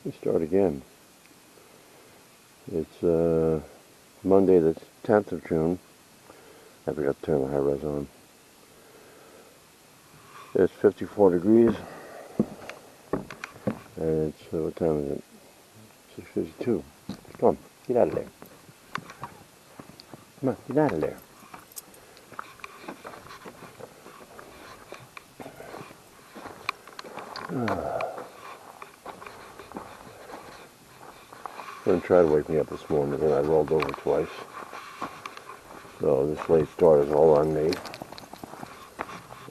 We start again. It's Monday the 10th of June. I forgot to turn the high res on. It's 54 degrees. And it's, what time is it? 6:52. Come on, get out of there. Come on, get out of there. Someone tried to wake me up this morning and I rolled over twice. So this late start is all on me.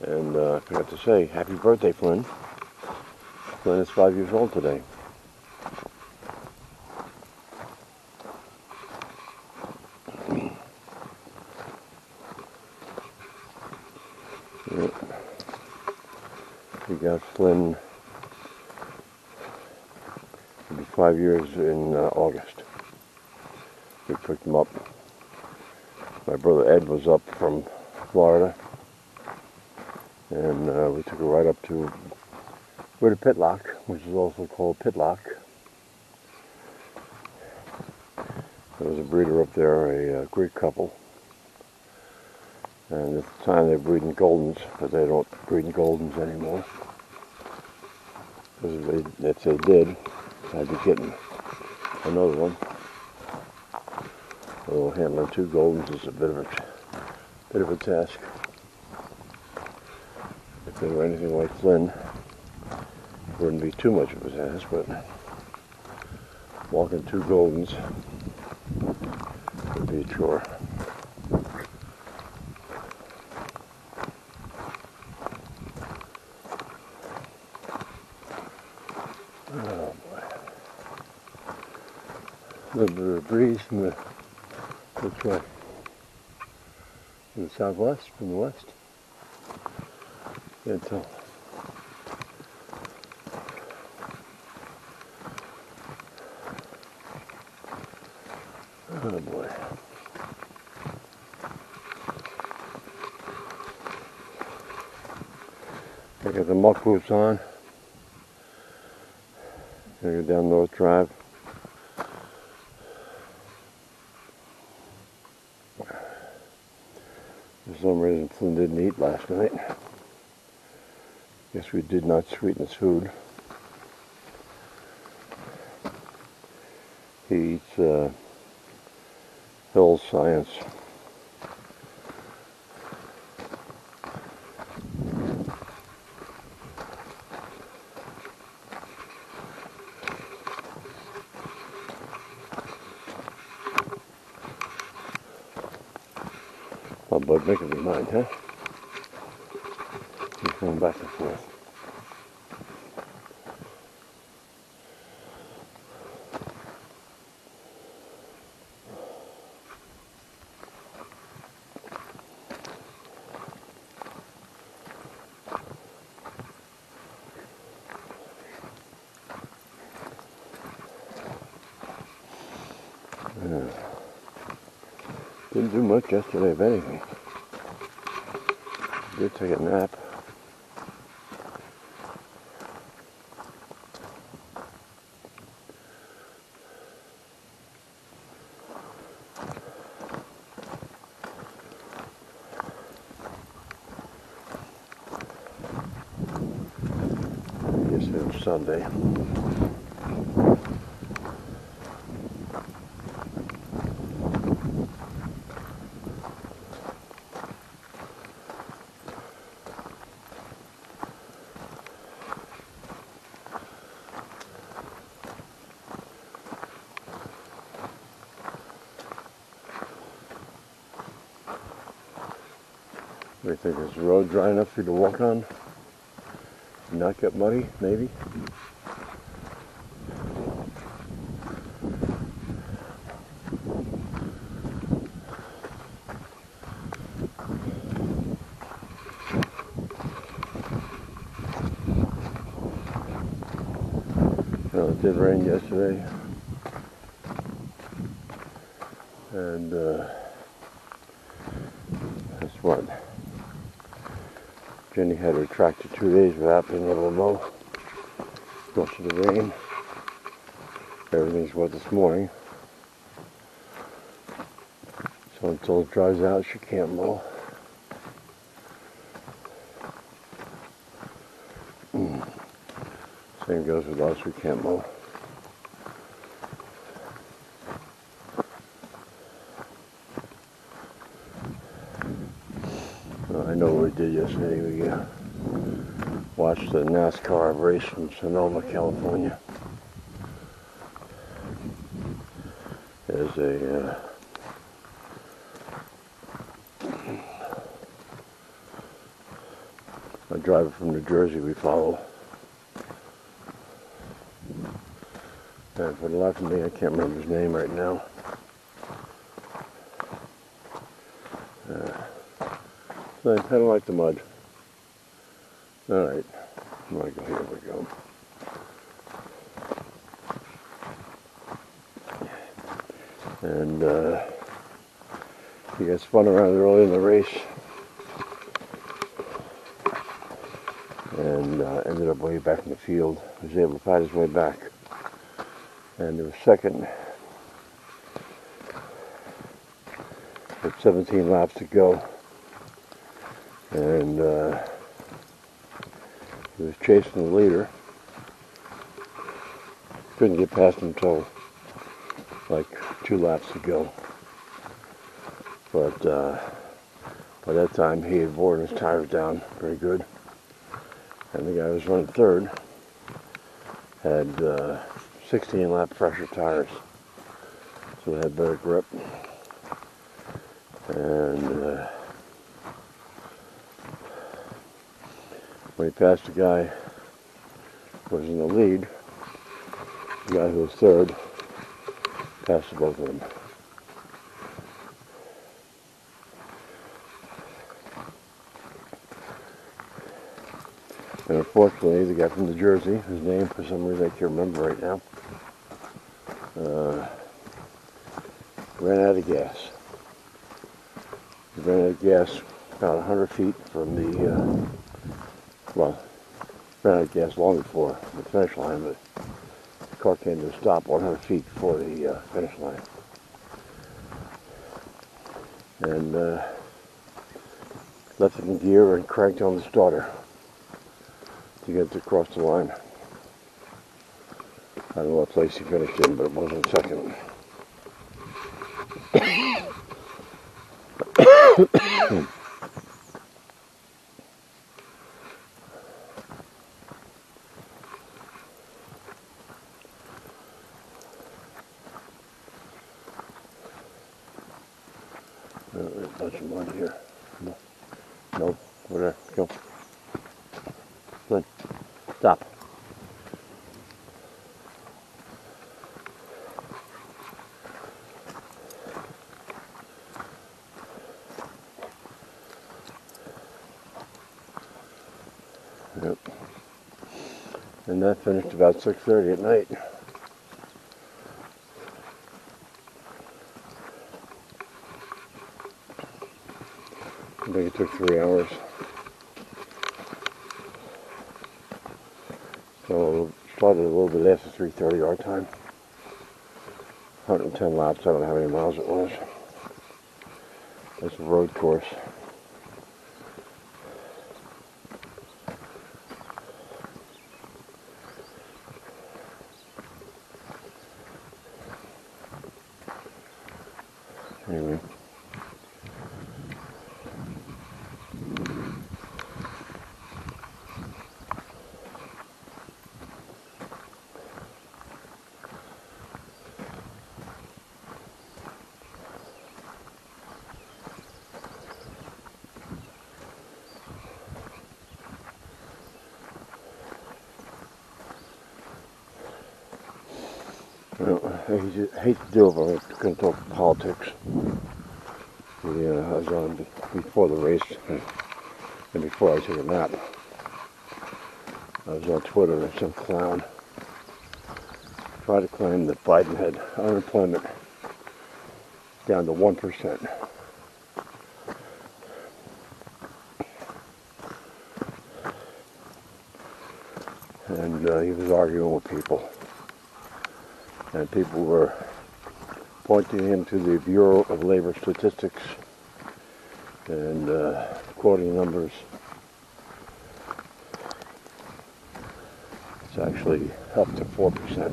And I forgot to say, happy birthday, Flynn. Flynn is 5 years old today. We got Flynn, it'll be 5 years in August. We picked him up. My brother Ed was up from Florida, and we took a ride up to the Pitlock, which is also called Pitlock. There was a breeder up there, a Greek couple, and at the time they were breeding Goldens, but they don't breed Goldens anymore. Because if they did, I'd be getting another one. Although handling 2 Goldens is a bit of a task. If they were anything like Flynn, it wouldn't be too much of a task, but walking 2 Goldens would be a chore. Oh boy. A little bit of a breeze from the, which way? From the southwest, from the west? Can't tell. Oh boy. I got the muck boots on. Gonna go down North Drive. For some reason Flynn didn't eat last night. Guess we did not sweeten his food. He eats Hill's Science. Oh, Bud, make up your mind, huh? He's going back and forth. Didn't do much yesterday, if anything. Did take a nap. Yes, it was Sunday. Do you think is the road dry enough for you to walk on? Not get muddy, maybe? Well, it did rain yesterday. And that's what Jenny had her tractor 2 days without being able to mow because of the rain. Everything's wet this morning. So until it dries out, she can't mow. Same goes with us, we can't mow. I know what we did yesterday. We watched the NASCAR race from Sonoma, California. There's a driver from New Jersey we follow. And for the life of me, I can't remember his name right now. I kind of like the mud. Alright, here we go. And he got spun around early in the race and ended up way back in the field. He was able to fight his way back. And there was second with 17 laps to go. And he was chasing the leader. Couldn't get past him until like 2 laps to go. But by that time he had worn his tires down very good. And the guy who was running third had 16 lap pressure tires. So they had better grip. And when he passed the guy who was in the lead, the guy who was third passed both of them. And unfortunately, the guy from New Jersey, whose name for some reason I can't remember right now, ran out of gas. He ran out of gas about 100 feet from the, ran out of gas long before the finish line, but the car came to a stop 100 feet before the finish line. And left it in gear and cranked on the starter to get it across the line. I don't know what place he finished in, but it wasn't second. There's a bunch of mud here. No, over there. Go. Good. Stop. Yep. And that finished about 6:30 at night. I think it took 3 hours. So started a little bit after 3:30 our time. 110 laps. I don't know how many miles it was. It's a road course. Anyway. I hate to do it, but I'm going to talk politics. I was on before the race and before I took a nap. I was on Twitter and some clown tried to claim that Biden had unemployment down to 1%. And he was arguing with people. and people were pointing him to the Bureau of Labor Statistics and quoting numbers. It's actually up to 4%.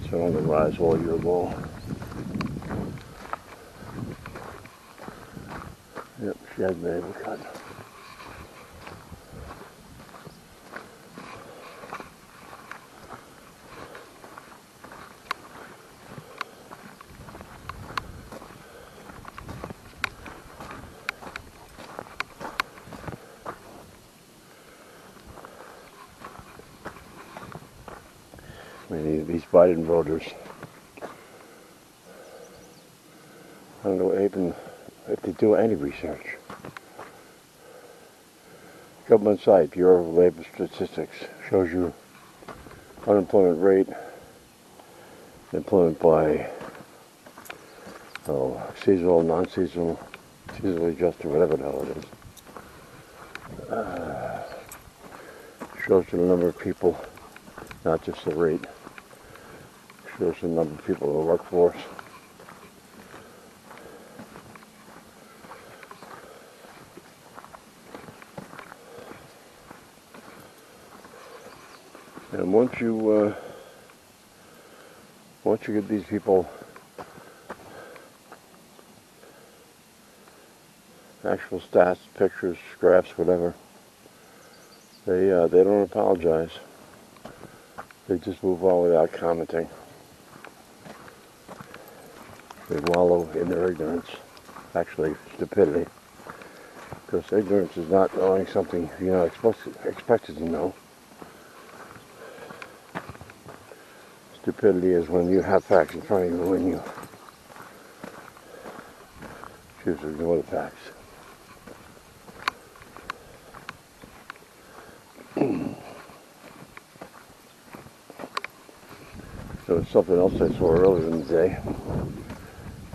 So on the rise all year long. Yep, she has been able to cut. I mean, these Biden voters, I don't know even if they do any research. Government site, Bureau of Labor Statistics, shows you unemployment rate, employment by seasonal, non-seasonal, seasonally adjusted, whatever the hell it is. Shows you the number of people, not just the rate. Shows the number of people in the workforce. And once you get these people actual stats, pictures, graphs, whatever, they don't apologize. They just move on without commenting. They wallow in their ignorance, actually stupidity, because ignorance is not knowing something you're not expected to know. Stupidity is when you have facts in front of you and you choose to ignore the facts. There was something else I saw earlier in the day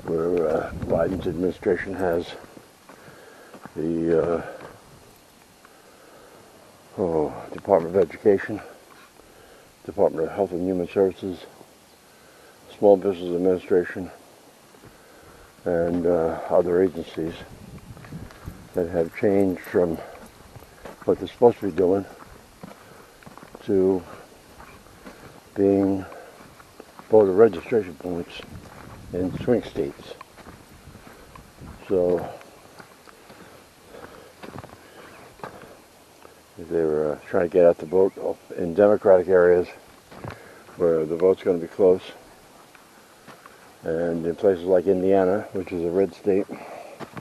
where Biden's administration has the Department of Education, Department of Health and Human Services, Small Business Administration, and other agencies that have changed from what they're supposed to be doing to being voter registration points in swing states. So they were trying to get out the vote in Democratic areas where the vote's going to be close, and in places like Indiana, which is a red state,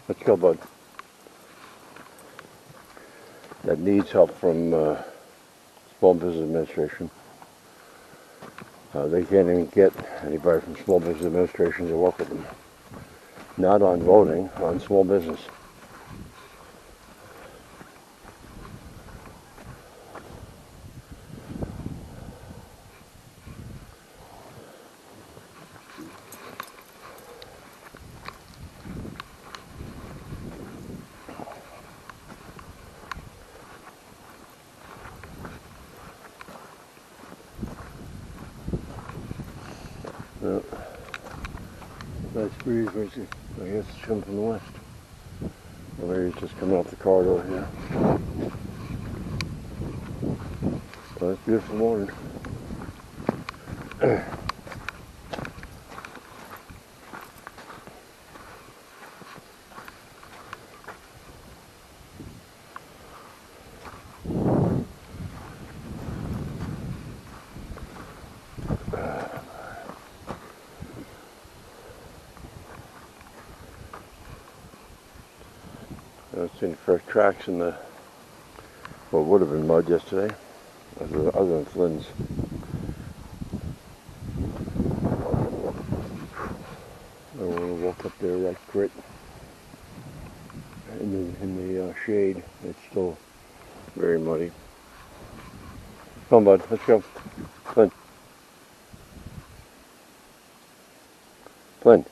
let's go, bud, that needs help from Small Business Administration. They can't even get anybody from Small Business Administration to work with them. Not on voting, on small business. Nice breeze, right there. I guess it's coming from the west. Or maybe it's just coming off the corridor here. But it's a beautiful morning. I haven't seen fresh tracks in the, what would have been mud yesterday, other than Flynn's. I don't want to walk up there that grit in the shade. It's still very muddy. Come on, bud, let's go. Flynn. Flynn.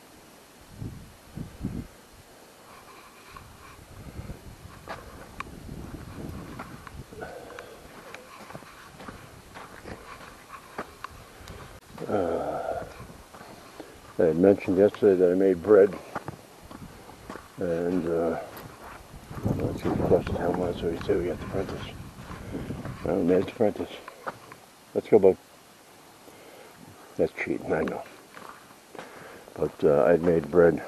I had mentioned yesterday that I made bread, and let's see the question how much. So he said we got the apprentice. Well, we made the apprentice. Let's go, bud. That's cheating, I know. But I'd made bread,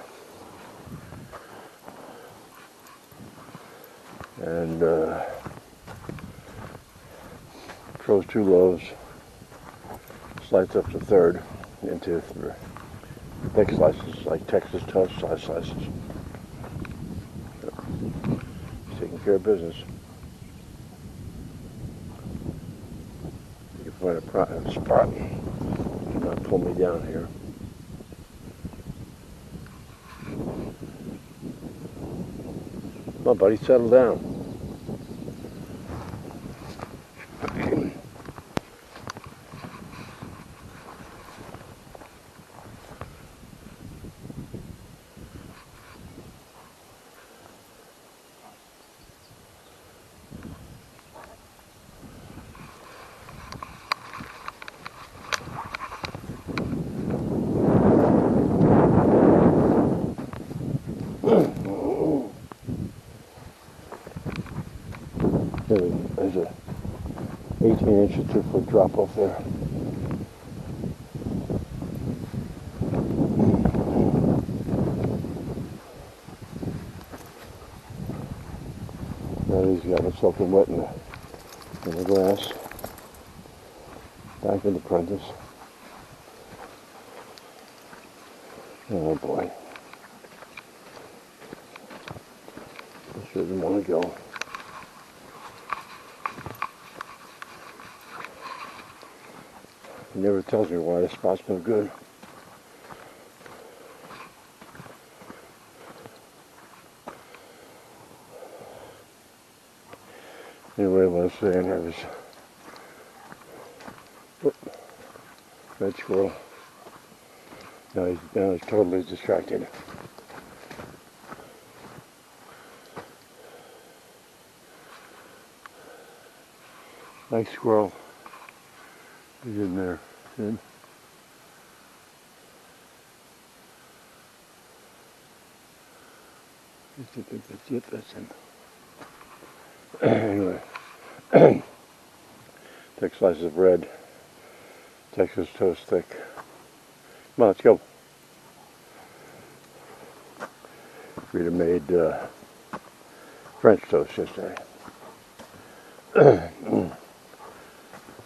and froze 2 loaves, sliced up the third into thick slices, like Texas toast size slices. He's taking care of business. You can find a spot. Do not pull me down here. Come on, buddy, settle down. There's a 18-inch or 2-foot drop off there. Now he's got it soaking wet in the grass. Back in the apprentice. Oh boy. I sure didn't want to go. He never tells me why the spot's no good. Anyway, what I was saying, I was red squirrel. Now he's totally distracted. Nice squirrel. He's in there. See? Yep, that's him. Anyway, thick slices of bread, Texas toast thick. Come on, let's go. Rita made French toast yesterday.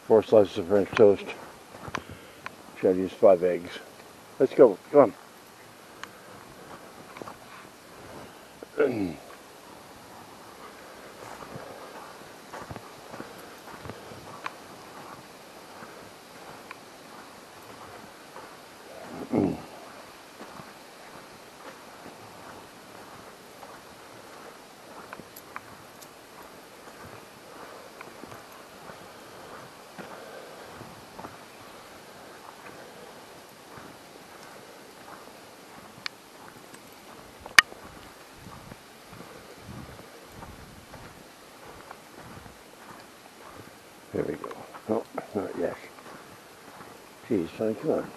4 slices of French toast. She had to use 5 eggs. Let's go. Come on. There we go. No, not yet. Geez, son, come on.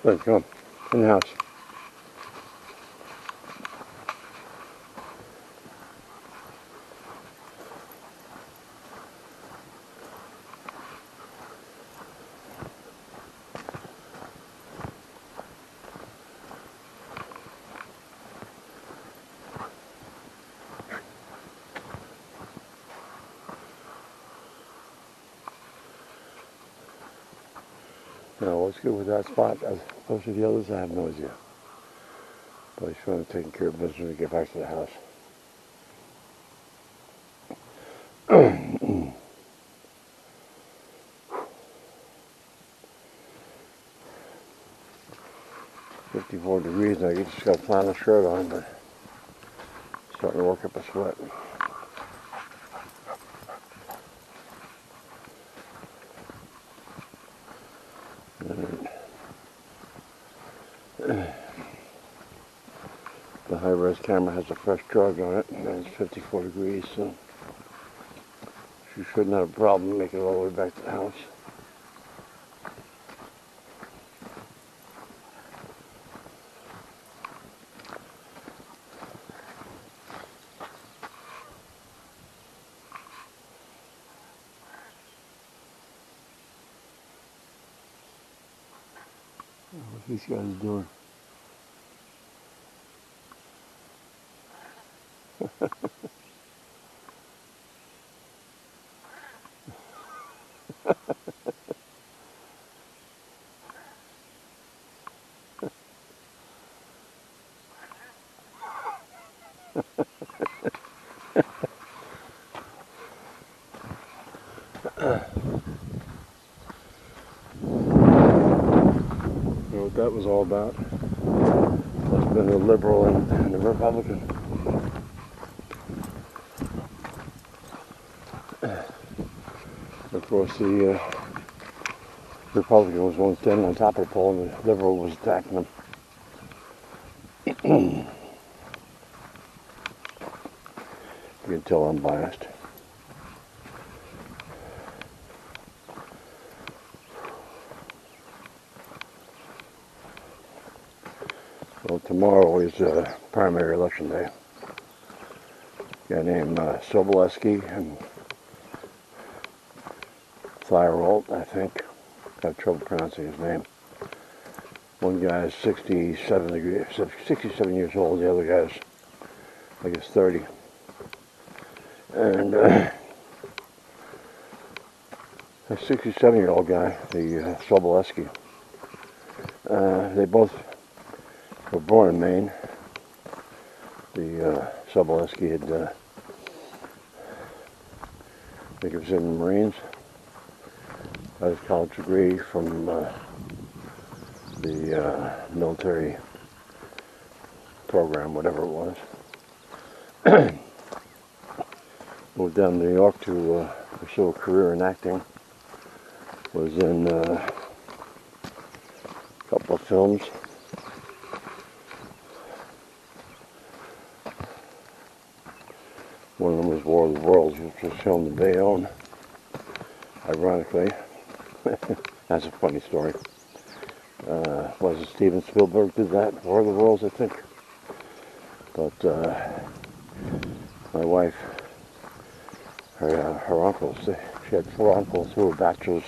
Let's go. In the house. Now, what's good with that spot as opposed to the others, I have no idea. But he's trying to take care of business when we get back to the house. 54 degrees, and I just got a flannel shirt on, but starting to work up a sweat. The high-res camera has a fresh charge on it, and it's 54 degrees, so she shouldn't have a problem making it all the way back to the house. What these guys doing? You know what that was all about? Must have been the Liberal and the Republican. Of course, the Republican was one standing on top of the pole, and the Liberal was attacking them. You can tell I'm biased. Well, tomorrow is primary election day. A guy named Sobolewski and Thyrol, I think. I have trouble pronouncing his name. One guy is 67 years old. The other guy's, I guess, 30. And a 67-year-old guy, the Sobolewski, they both were born in Maine. The Sobolewski had, I think it was in the Marines, got his college degree from the military program, whatever it was. Moved down to New York to pursue a career in acting. Was in a couple of films. One of them was War of the Worlds, which was filmed in Bayonne, ironically. That's a funny story. Was it Steven Spielberg did that? War of the Worlds, I think. But my wife, her uncles, she had 4 uncles who were bachelors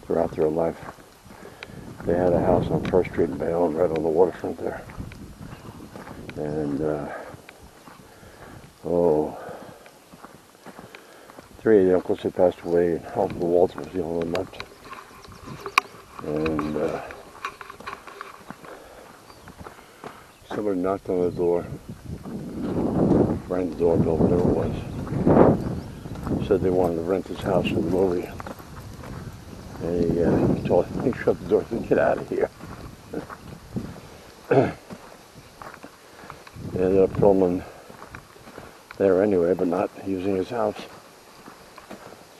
throughout their life. They had a house on First Street in Bayonne, right on the waterfront there. And, 3 of the uncles had passed away, and Alfred Walter was the only one left. And somebody knocked on the door, rang the doorbell, whatever it was. Said they wanted to rent his house for the movie. And he told him, he shut the door and said, "Get out of here." They ended up filming there anyway, but not using his house.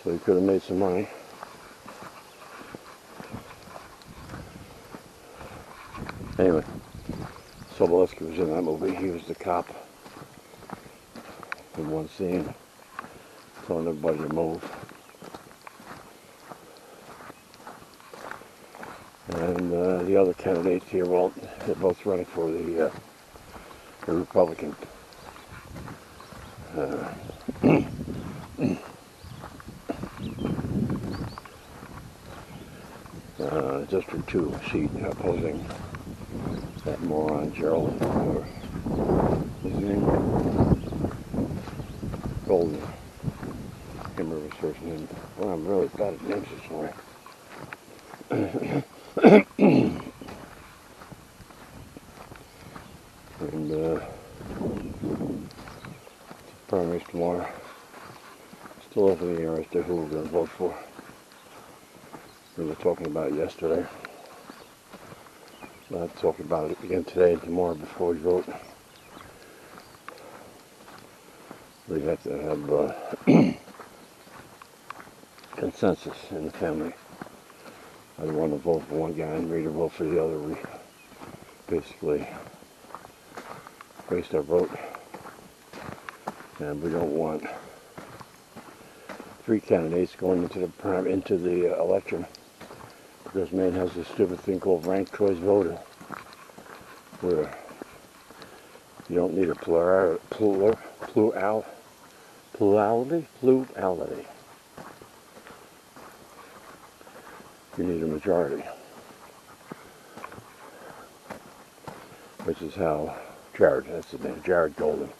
So he could have made some money. Anyway, Sobolewski was in that movie. He was the cop in one scene, telling everybody to move. And the other candidates here, well, they're both running for the Republican District 2 seat, opposing that moron Gerald, or his name, Golden. I can't remember his first name. Well, I'm really bad at names this morning. And primaries tomorrow. Still up in the air as to who we're going to vote for. We were talking about it yesterday. I'll talk about it again today and tomorrow before we vote. We have to have consensus in the family. I don't want to vote for one guy and read a vote for the other. We basically waste our vote, and we don't want three candidates going into the election. This man has this stupid thing called ranked choice voting, where you don't need a plurality. You need a majority, which is how that's his name, Jared Golden.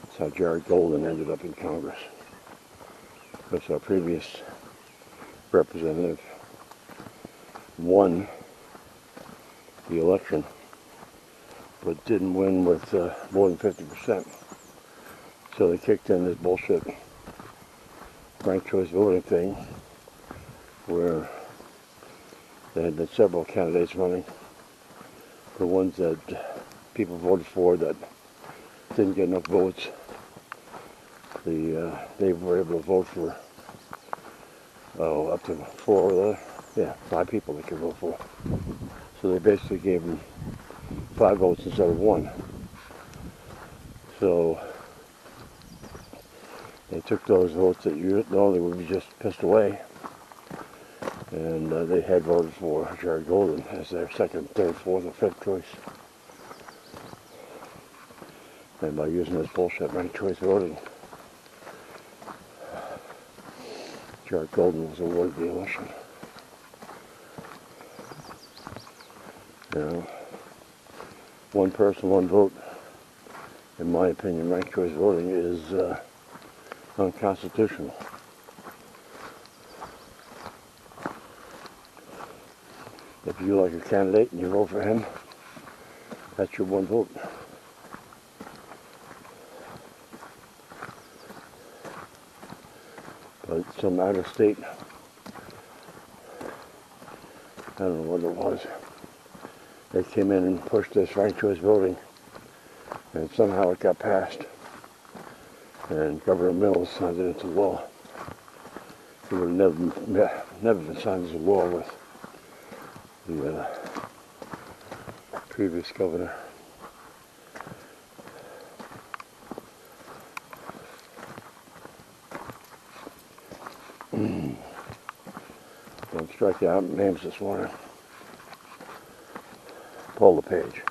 That's how Jared Golden ended up in Congress. Because our previous representative won the election, but didn't win with more than 50%. So they kicked in this bullshit ranked choice voting thing, where they had several candidates running. The ones that people voted for that didn't get enough votes, they were able to vote for up to 5 people they could vote for. So they basically gave them 5 votes instead of 1. So they took those votes that you normally would be just pissed away, and they had voted for Jared Golden as their second, third, fourth, or fifth choice. And by using this bullshit ranked choice voting, Jared Golden was awarded the election. You know, one person, one vote. In my opinion, ranked choice voting is unconstitutional. If you like a candidate and you vote for him, that's your one vote. But some out of state, I don't know what it was, they came in and pushed this ranked choice voting, and somehow it got passed, and Governor Mills signed it into law. It would have never been signed into law with the previous governor. Don't strike out names this morning. Paul LePage.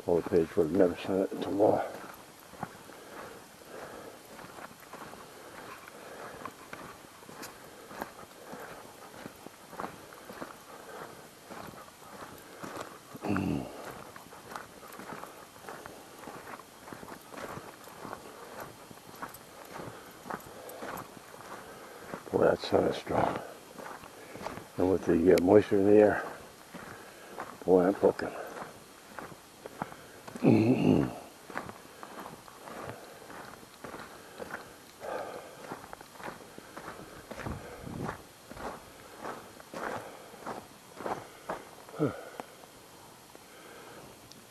Paul LePage would have never signed it into law. Boy, that sun is strong. And with the moisture in the air, boy, I'm cooking.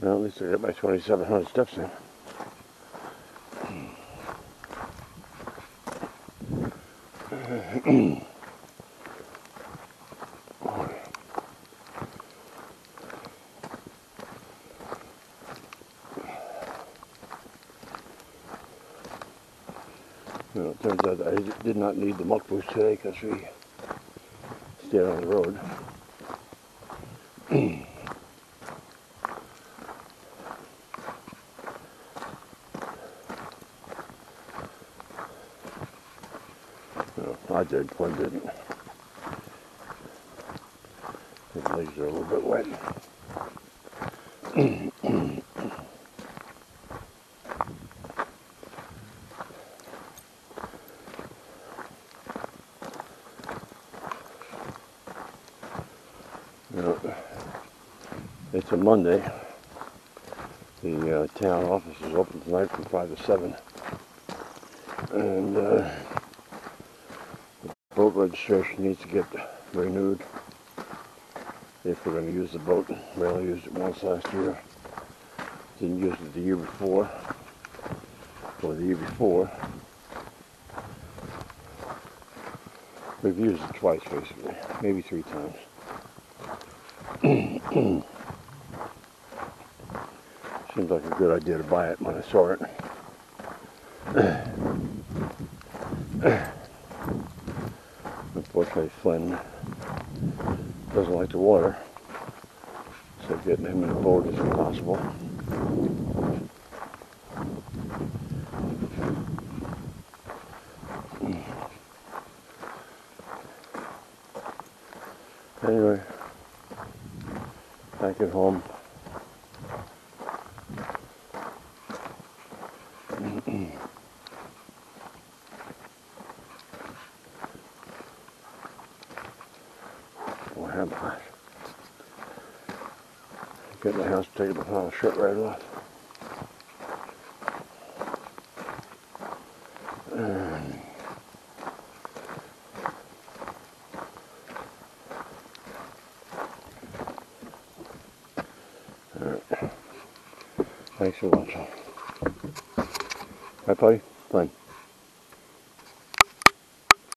Well, at least I got my 2,700 steps in. Well, it turns out I did not need the muck boost today because we stayed on the road. Well, I did, one didn't. His legs are a little bit wet. Well, it's a Monday. The town office is open tonight from 5 to 7. And the boat registration needs to get renewed. if we're going to use the boat. We only used it once last year. Didn't use it the year before, or the year before. We've used it twice, basically, maybe 3 times. Seems like a good idea to buy it when I saw it. Unfortunately, Flynn doesn't like the water, so getting him in a boat is impossible. Anyway, back at home. What happened? Get in the house, take the shirt right off. Alright. Thanks for watching. Hi, buddy. Fun.